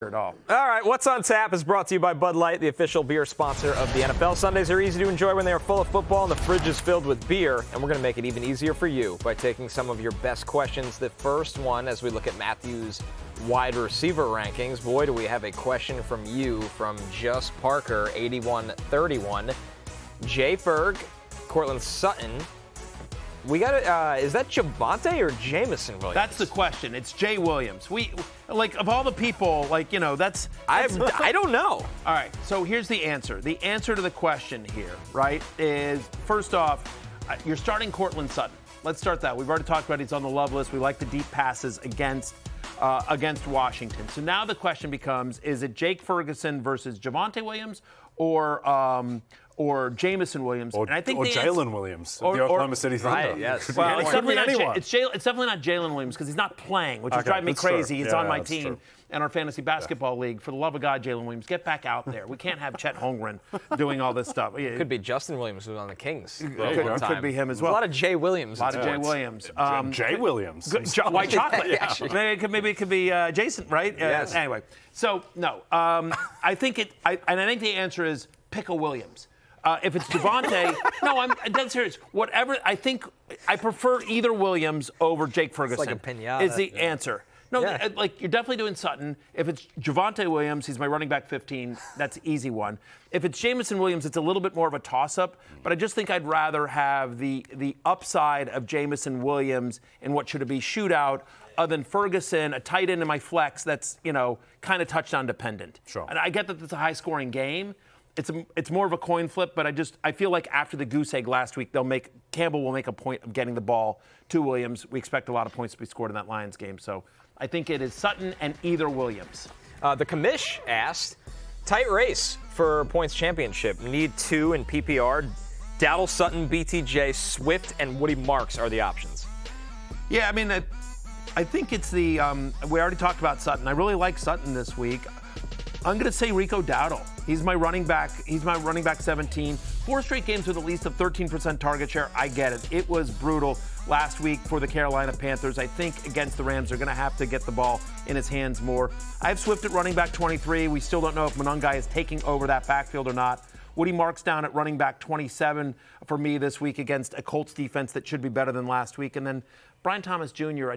at all. All right, What's on Tap is brought to you by Bud Light, the official beer sponsor of the NFL. Sundays are easy to enjoy when they are full of football and the fridge is filled with beer. And we're going to make it even easier for you by taking some of your best questions. The first one, as we look at Matthew's wide receiver rankings. Boy, do we have a question from you from Just Parker, 8131. Jay Ferg, Courtland Sutton. We got it. Is that Javonte or Jameson Williams? That's the question. It's Jay Williams. We like of all the people, that's I don't know. All right. So here's the answer. The answer to the question here, right, is first off, you're starting Courtland Sutton. Let's start that. We've already talked about he's on the love list. We like the deep passes against Washington. So now the question becomes: is it Jake Ferguson versus Javonte Williams, or Jameson Williams? Or Jalen Williams of the Oklahoma City Thunder. Right, yes. Well, it's definitely not anyone. It's definitely not Jalen Williams because he's not playing, which is driving me crazy. He's on my team and our fantasy basketball league. For the love of God, Jalen Williams, get back out there. We can't have Chet Holmgren doing all this stuff. Could be Justin Williams who's on the Kings. Could be him as well. A lot of Jay Williams. A lot of Jay Williams. Jay Williams. White chocolate. Yeah. Maybe it could be Jason, right? Yes. Anyway, so no, I think the answer is pick a Williams. If it's Javonte, no, I'm dead serious. Whatever, I think I prefer either Williams over Jake Ferguson. It's like a pinata. Is the answer. No, you're definitely doing Sutton. If it's Javonte Williams, he's my running back 15. That's an easy one. If it's Jameson Williams, it's a little bit more of a toss-up. But I just think I'd rather have the upside of Jameson Williams in what should be shootout other than Ferguson, a tight end in my flex that's, kind of touchdown dependent. Sure. And I get that it's a high-scoring game. It's more of a coin flip, but I feel like after the goose egg last week, Campbell will make a point of getting the ball to Williams. We expect a lot of points to be scored in that Lions game. So I think it is Sutton and either Williams. The commish asked, tight race for points championship. Need 2 in PPR. Dowdle, Sutton, BTJ, Swift, and Woody Marks are the options. Yeah, I mean, I think it's we already talked about Sutton. I really like Sutton this week. I'm going to say Rico Dowdle. He's my running back. He's my running back 17. 4 straight games with at least a 13% target share. I get it. It was brutal last week for the Carolina Panthers. I think against the Rams, they're going to have to get the ball in his hands more. I have Swift at running back 23. We still don't know if Monangai is taking over that backfield or not. Woody Marks down at running back 27 for me this week against a Colts defense that should be better than last week. And then Brian Thomas Jr.,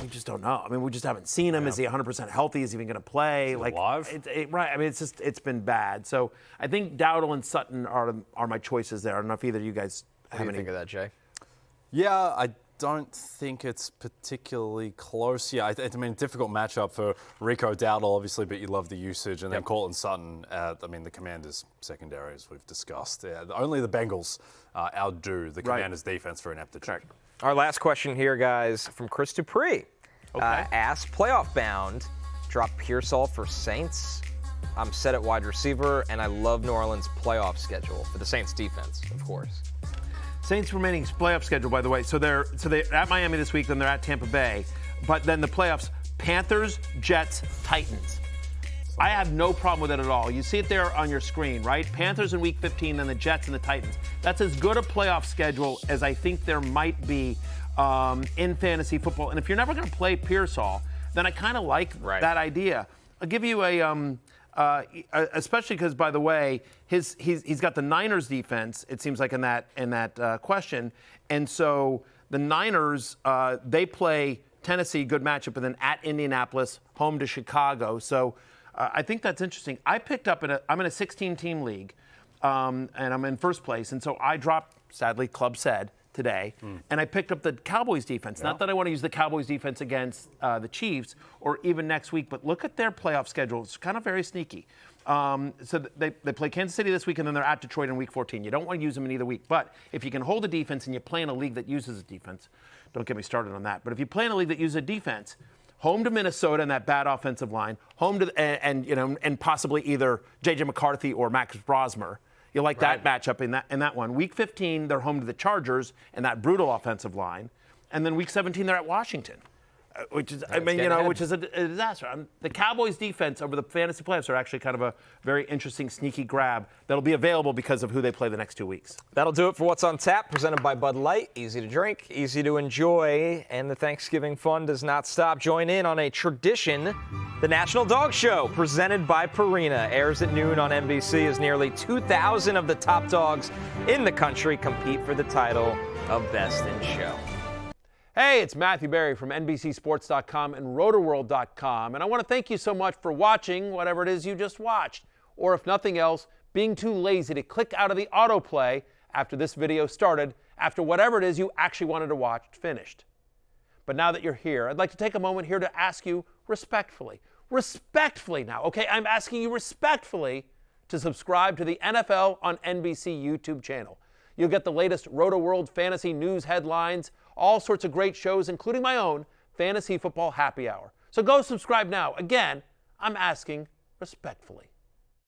we just don't know. I mean, we just haven't seen him. Yeah. Is he 100% healthy? Is he even going to play? Alive? Right. I mean, it's been bad. So I think Dowdle and Sutton are my choices there. I don't know if either of you guys have any. What do you think of that, Jay? Yeah, I don't think it's particularly close. Yeah, I mean, difficult matchup for Rico Dowdle, obviously, but you love the usage. And then Courtland Sutton, the Commanders' secondary, as we've discussed. Yeah, only the Bengals outdo the Commanders' defense for ineptitude. Our last question here, guys, from Cris Dupree. Asked, playoff bound, drop Pearsall for Saints. I'm set at wide receiver, and I love New Orleans' playoff schedule for the Saints defense, of course. Saints remaining playoff schedule, by the way. So they're at Miami this week, then they're at Tampa Bay. But then the playoffs, Panthers, Jets, Titans. I have no problem with it at all. You see it there on your screen, right? Panthers in week 15, then the Jets and the Titans. That's as good a playoff schedule as I think there might be in fantasy football. And if you're never going to play Pearsall, then I kind of like that idea. I'll give you especially because, by the way, he's got the Niners defense, it seems like in that question. And so the Niners, they play Tennessee, good matchup, and then at Indianapolis, home to Chicago. So I think that's interesting. I picked up I'm in a 16-team league, and I'm in first place. And so I dropped, sadly, Club said, today, and I picked up the Cowboys defense. Not that I want to use the Cowboys defense against the Chiefs or even next week, but look at their playoff schedule. It's kind of very sneaky. So they play Kansas City this week, and then they're at Detroit in week 14. You don't want to use them in either week. But if you can hold a defense and you play in a league that uses a defense, don't get me started on that. But if you play in a league that uses a defense, home to Minnesota and that bad offensive line, home to and possibly either J.J. McCarthy or Max Brosmer. You like that matchup in that one. Week 15, they're home to the Chargers and that brutal offensive line, and then week 17, they're at Washington, which is which is a disaster. The Cowboys' defense over the fantasy playoffs are actually kind of a very interesting, sneaky grab that'll be available because of who they play the next 2 weeks. That'll do it for What's on Tap, presented by Bud Light. Easy to drink, easy to enjoy, and the Thanksgiving fun does not stop. Join in on a tradition The National Dog Show, presented by Purina, airs at noon on NBC as nearly 2,000 of the top dogs in the country compete for the title of Best in Show. Hey, it's Matthew Berry from NBCSports.com and Rotoworld.com, and I want to thank you so much for watching whatever it is you just watched, or if nothing else, being too lazy to click out of the autoplay after this video started, after whatever it is you actually wanted to watch finished. But now that you're here, I'd like to take a moment here to ask you respectfully now, okay? I'm asking you respectfully to subscribe to the NFL on NBC YouTube channel. You'll get the latest Roto-World fantasy news headlines, all sorts of great shows, including my own Fantasy Football Happy Hour. So go subscribe now. Again, I'm asking respectfully.